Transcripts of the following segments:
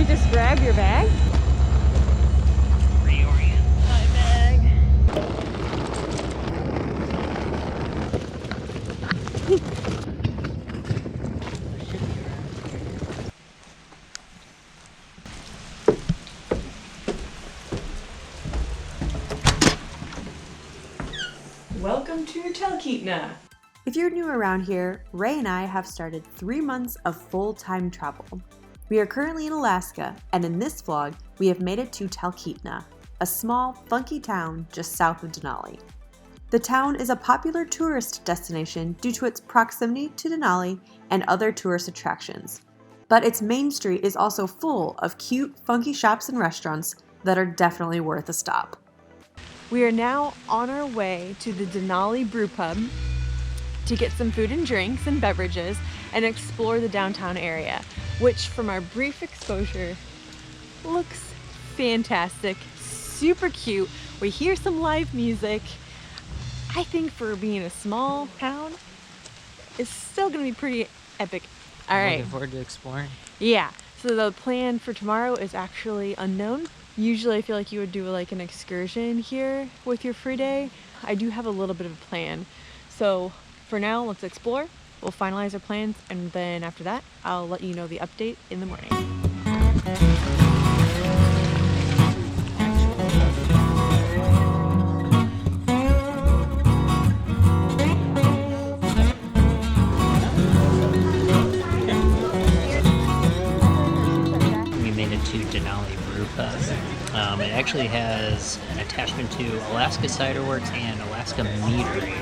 just grab your bag? Reorient my bag. Welcome to Talkeetna. If you're new around here, Ray and I have started 3 months of full-time travel. We are currently in Alaska, and in this vlog, we have made it to Talkeetna, a small, funky town just south of Denali. The town is a popular tourist destination due to its proximity to Denali and other tourist attractions. But its main street is also full of cute, funky shops and restaurants that are definitely worth a stop. We are now on our way to the Denali Brew Pub to get some food and drinks and beverages and explore the downtown area, which from our brief exposure looks fantastic, super cute. We hear some live music. I think for being a small town, it's still gonna be pretty epic. All right. Looking forward to exploring. Yeah, so the plan for tomorrow is actually unknown. Usually I feel like you would do like an excursion here with your free day. I do have a little bit of a plan. So for now, let's explore. We'll finalize our plans, and then after that, I'll let you know the update in the morning. We made it to Denali Brew Pub. It actually has an attachment to Alaska Ciderworks and Alaska Meadery.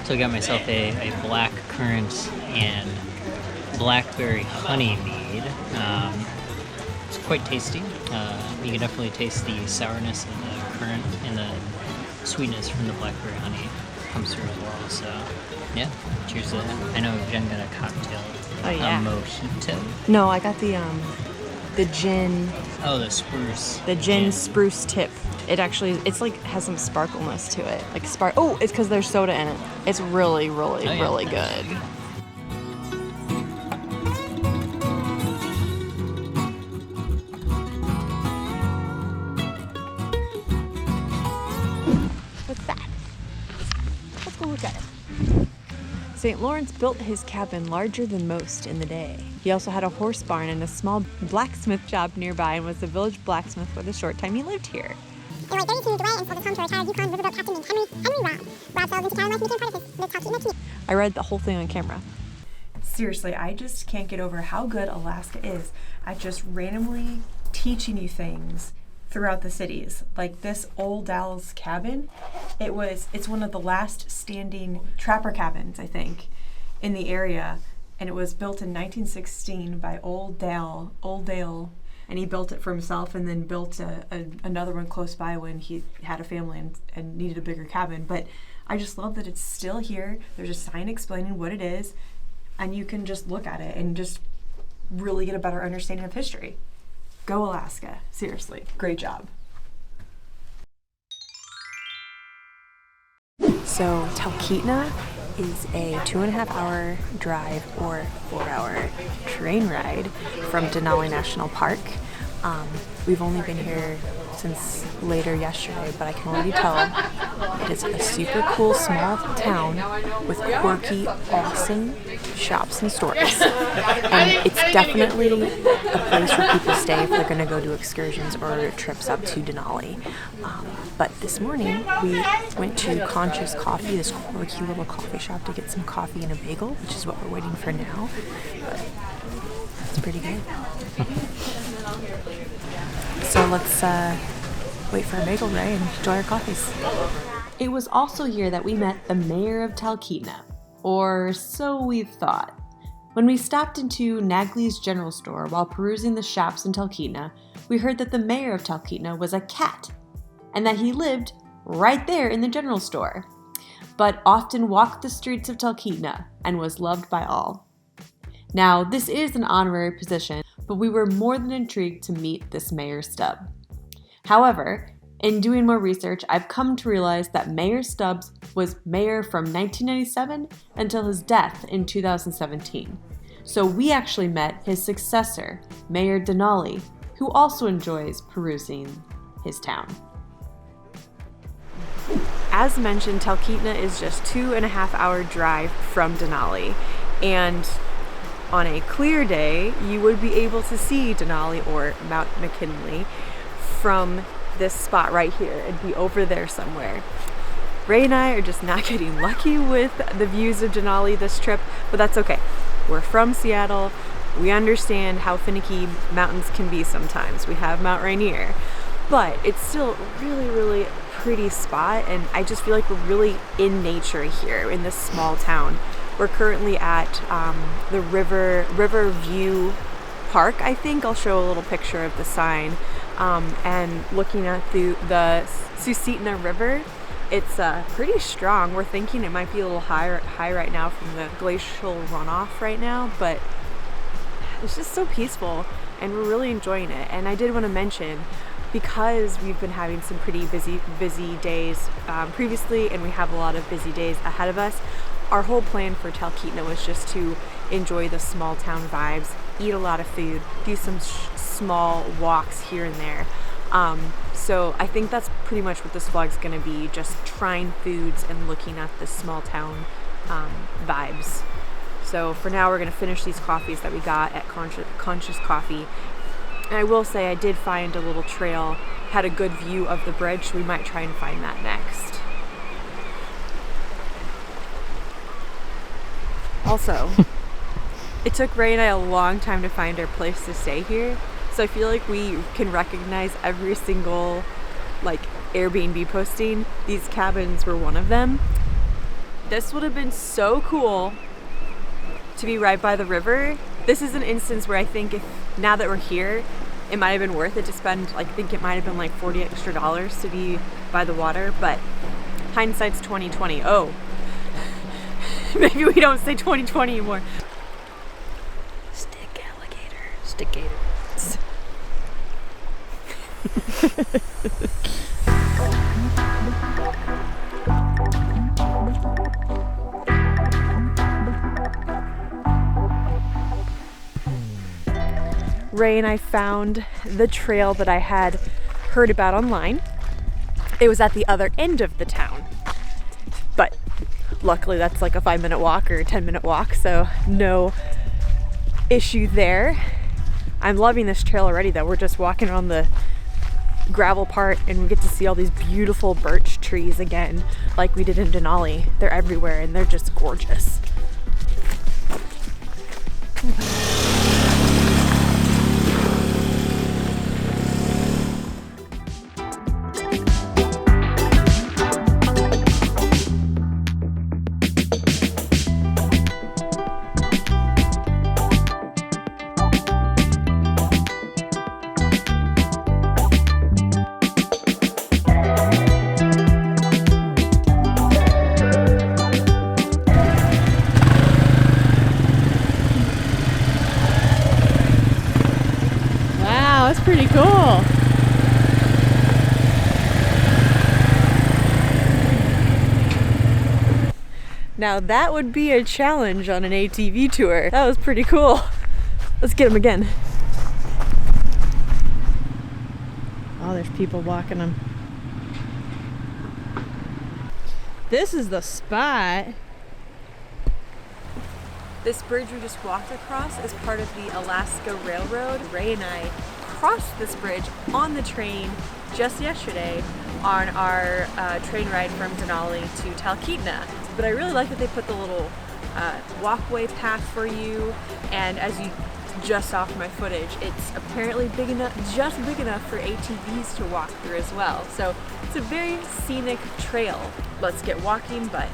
So I got myself a black currant and blackberry honey mead. It's quite tasty. You can definitely taste the sourness of the currant and the sweetness from the blackberry honey comes through as well. So yeah, cheers to that. I know Jen got a cocktail. Oh yeah. A mojito. No, I got the gin. Oh, the spruce. The gin spruce tip. It actually, it's like has some sparkleness to it. Like oh, it's because there's soda in it. It's really, really, really good. What's that? Let's go look at it. St. Lawrence built his cabin larger than most in the day. He also had a horse barn and a small blacksmith shop nearby and was the village blacksmith for the short time he lived here. They were 32 years away and sold his home to a retired Yukon riverboat captain named Henry Robb. Robb sailed into town life and became part of the Talkeetna team. I read the whole thing on camera. Seriously, I just can't get over how good Alaska is at just randomly teaching you things throughout the cities. Like this Old Dal's cabin, it's one of the last standing trapper cabins, I think, in the area. And it was built in 1916 by Old Dale, and he built it for himself and then built another one close by when he had a family and needed a bigger cabin. But I just love that it's still here. There's a sign explaining what it is, and you can just look at it and just really get a better understanding of history. Go Alaska. Seriously, great job. So Talkeetna is a 2.5-hour drive or 4-hour train ride from Denali National Park. We've only been here since later yesterday, but I can already tell it is a super cool small town with quirky, awesome shops and stores. And it's definitely a place where people stay if they're going to go do excursions or trips up to Denali. But this morning we went to Conscious Coffee, this quirky little coffee shop, to get some coffee and a bagel, which is what we're waiting for now. But it's pretty good. So let's wait for a bagel, Ray, and enjoy our coffees. It was also here that we met the mayor of Talkeetna, or so we thought. When we stopped into Nagley's General Store while perusing the shops in Talkeetna, we heard that the mayor of Talkeetna was a cat, and that he lived right there in the general store, but often walked the streets of Talkeetna and was loved by all. Now, this is an honorary position, but we were more than intrigued to meet this Mayor Stubbs. However, in doing more research, I've come to realize that Mayor Stubbs was mayor from 1997 until his death in 2017. So we actually met his successor, Mayor Denali, who also enjoys perusing his town. As mentioned, Talkeetna is just 2.5-hour drive from Denali, and on a clear day, you would be able to see Denali or Mount McKinley from this spot right here and be over there somewhere. Ray and I are just not getting lucky with the views of Denali this trip, but that's okay. We're from Seattle. We understand how finicky mountains can be sometimes. We have Mount Rainier, but it's still a really, really pretty spot, and I just feel like we're really in nature here in this small town. We're currently at the River View Park, I think. I'll show a little picture of the sign, and looking at the Talkeetna River. It's pretty strong. We're thinking it might be a little high right now from the glacial runoff right now, but it's just so peaceful and we're really enjoying it. And I did want to mention, because we've been having some pretty busy days previously, and we have a lot of busy days ahead of us, our whole plan for Talkeetna was just to enjoy the small town vibes, eat a lot of food, do some small walks here and there. So I think that's pretty much what this vlog's gonna be, just trying foods and looking at the small town vibes. So for now, we're gonna finish these coffees that we got at Conscious Coffee. And I will say I did find a little trail, had a good view of the bridge, so we might try and find that next. Also, it took Ray and I a long time to find our place to stay here. So I feel like we can recognize every single Airbnb posting. These cabins were one of them. This would have been so cool to be right by the river. This is an instance where I think now that we're here, it might have been worth it to spend, I think it might have been like $40 extra to be by the water, but hindsight's 2020. Oh, maybe we don't say 2020 anymore. Stick alligator. Stick-gator. Ray and I found the trail that I had heard about online. It was at the other end of the town, but luckily that's like a 5-minute walk or a 10-minute walk, so no issue there. I'm loving this trail already though. We're just walking on the gravel part and we get to see all these beautiful birch trees again, like we did in Denali. They're everywhere and they're just gorgeous. That's pretty cool. Now that would be a challenge on an ATV tour. That was pretty cool. Let's get them again. Oh, there's people walking them. This is the spot. This bridge we just walked across is part of the Alaska Railroad. Ray and I crossed this bridge on the train just yesterday on our train ride from Denali to Talkeetna. But I really like that they put the little walkway path for you, and as you just saw from my footage, it's apparently big enough, just big enough for ATVs to walk through as well. So it's a very scenic trail. Let's get walking, but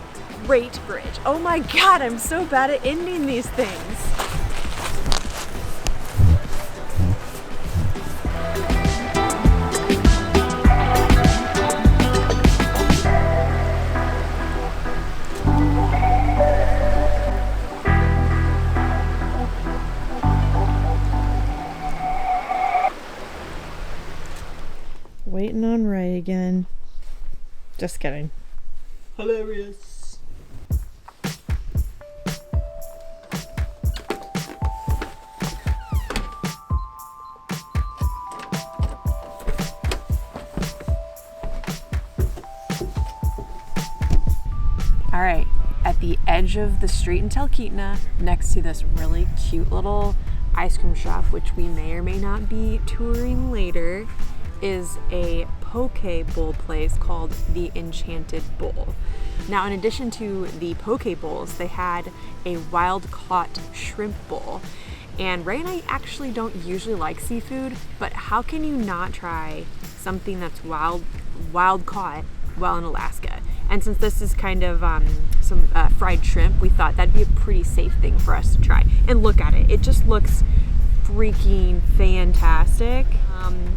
great bridge. Oh my God, I'm so bad at ending these things. Waiting on Ray again. Just kidding. Hilarious. All right, at the edge of the street in Talkeetna, next to this really cute little ice cream shop, which we may or may not be touring later, is a poke bowl place called the Enchanted Bowl. Now, in addition to the poke bowls, they had a wild caught shrimp bowl. And Ray and I actually don't usually like seafood, but how can you not try something that's wild caught while in Alaska? And since this is kind of some fried shrimp, we thought that'd be a pretty safe thing for us to try. And look at it, it just looks freaking fantastic.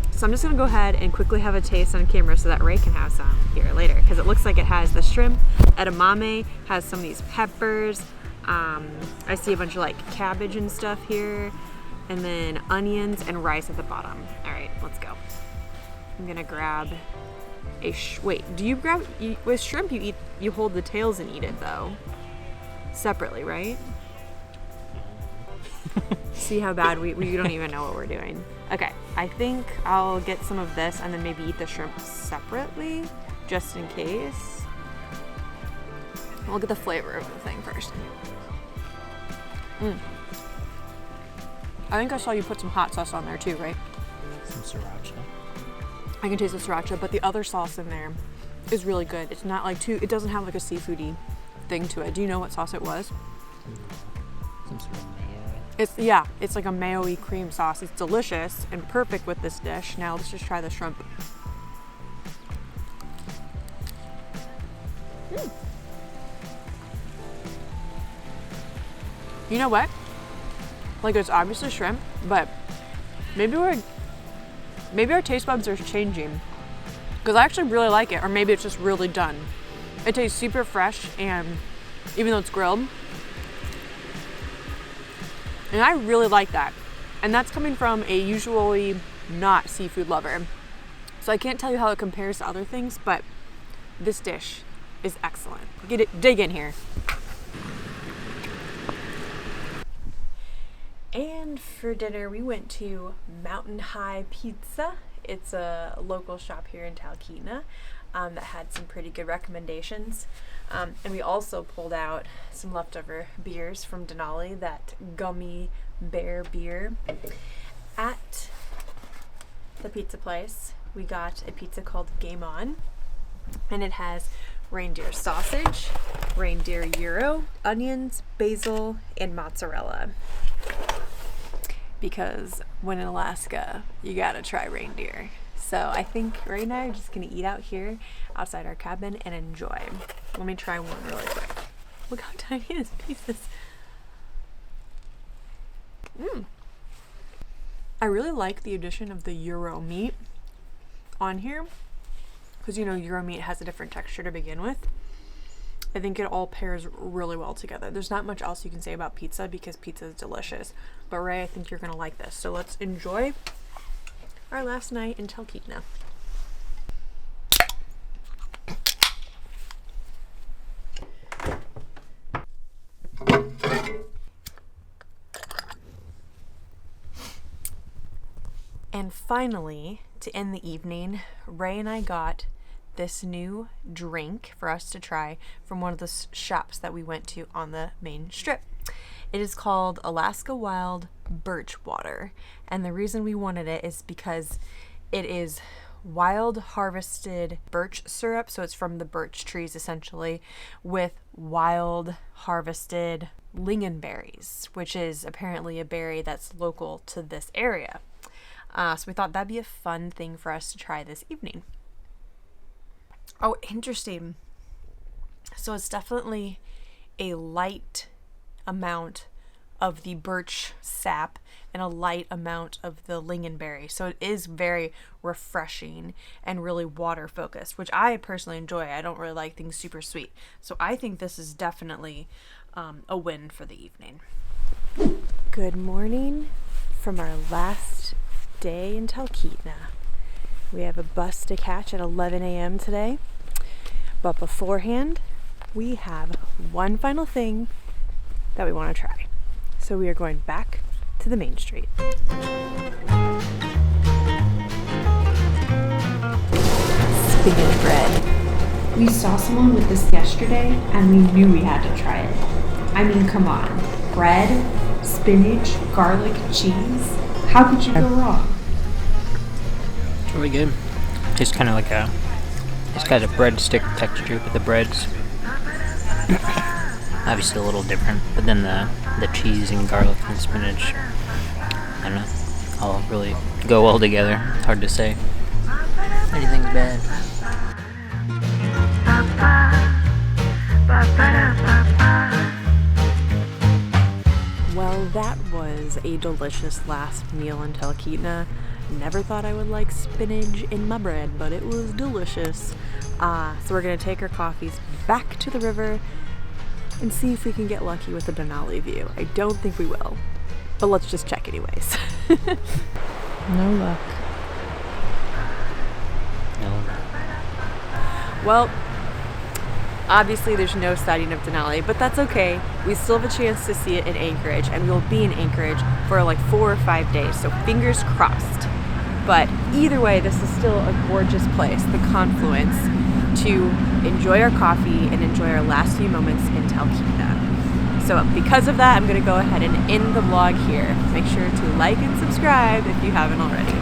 So I'm just gonna go ahead and quickly have a taste on camera so that Ray can have some here later, because it looks like it has the shrimp, edamame, has some of these peppers. I see a bunch of like cabbage and stuff here, and then onions and rice at the bottom. All right, let's go. I'm gonna grab a wait, do you grab, with shrimp you hold the tails and eat it though, separately, right? See how bad we don't even know what we're doing. Okay, I think I'll get some of this and then maybe eat the shrimp separately, just in case. I'll get the flavor of the thing first. I think I saw you put some hot sauce on there too, right? Some sriracha. I can taste the sriracha, but the other sauce in there is really good. It's not like it doesn't have like a seafoody thing to it. Do you know what sauce it was? Some sort of It's it's like a mayo-y cream sauce. It's delicious and perfect with this dish. Now let's just try the shrimp. You know what? Like, it's obviously shrimp, but maybe our taste buds are changing, because I actually really like it, or maybe it's just really done. It tastes super fresh, and even though it's grilled, and I really like that. And that's coming from a usually not seafood lover. So I can't tell you how it compares to other things, but this dish is excellent. Dig in here. And for dinner, we went to Mountain High Pizza. It's a local shop here in Talkeetna that had some pretty good recommendations. And we also pulled out some leftover beers from Denali, that gummy bear beer. At the pizza place, we got a pizza called Game On, and it has reindeer sausage, reindeer gyro, onions, basil, and mozzarella. Because when in Alaska, you gotta try reindeer. So I think Ray and I are just gonna eat out here outside our cabin and enjoy. Let me try one really quick. Look how tiny this piece is. I really like the addition of the gyro meat on here, because you know gyro meat has a different texture to begin with. I think it all pairs really well together. There's not much else you can say about pizza because pizza is delicious. But Ray, I think you're gonna like this. So let's enjoy our last night in Talkeetna. And finally, to end the evening, Ray and I got this new drink for us to try from one of the shops that we went to on the main strip. It is called Alaska Wild Birch Water, and the reason we wanted it is because it is wild harvested birch syrup, so it's from the birch trees essentially, with wild harvested lingonberries, which is apparently a berry that's local to this area. So we thought that'd be a fun thing for us to try this evening. Oh, interesting. So it's definitely a light amount of the birch sap and a light amount of the lingonberry. So it is very refreshing and really water focused, which I personally enjoy. I don't really like things super sweet. So I think this is definitely a win for the evening. Good morning from our last day in Talkeetna. We have a bus to catch at 11 a.m. today. But beforehand, we have one final thing that we want to try. So we are going back to the main street. Spinach bread. We saw someone with this yesterday and we knew we had to try it. I mean, come on. Bread, spinach, garlic, cheese. How could you go wrong? It's really good. Tastes kind of like it's got a breadstick texture, but the bread's obviously a little different. But then the cheese and garlic and spinach, I don't know, all really go well together. It's hard to say anything's bad. Well, that was a delicious last meal in Talkeetna. Never thought I would like spinach in my bread, but it was delicious. So we're gonna take our coffees back to the river and see if we can get lucky with the Denali view. I don't think we will, but let's just check anyways. No luck. No. Well, obviously there's no sighting of Denali, but that's okay. We still have a chance to see it in Anchorage, and we'll be in Anchorage for like 4 or 5 days, so fingers crossed. But either way, this is still a gorgeous place, the confluence, to enjoy our coffee and enjoy our last few moments in Talkeetna. So because of that, I'm going to go ahead and end the vlog here. Make sure to like and subscribe if you haven't already.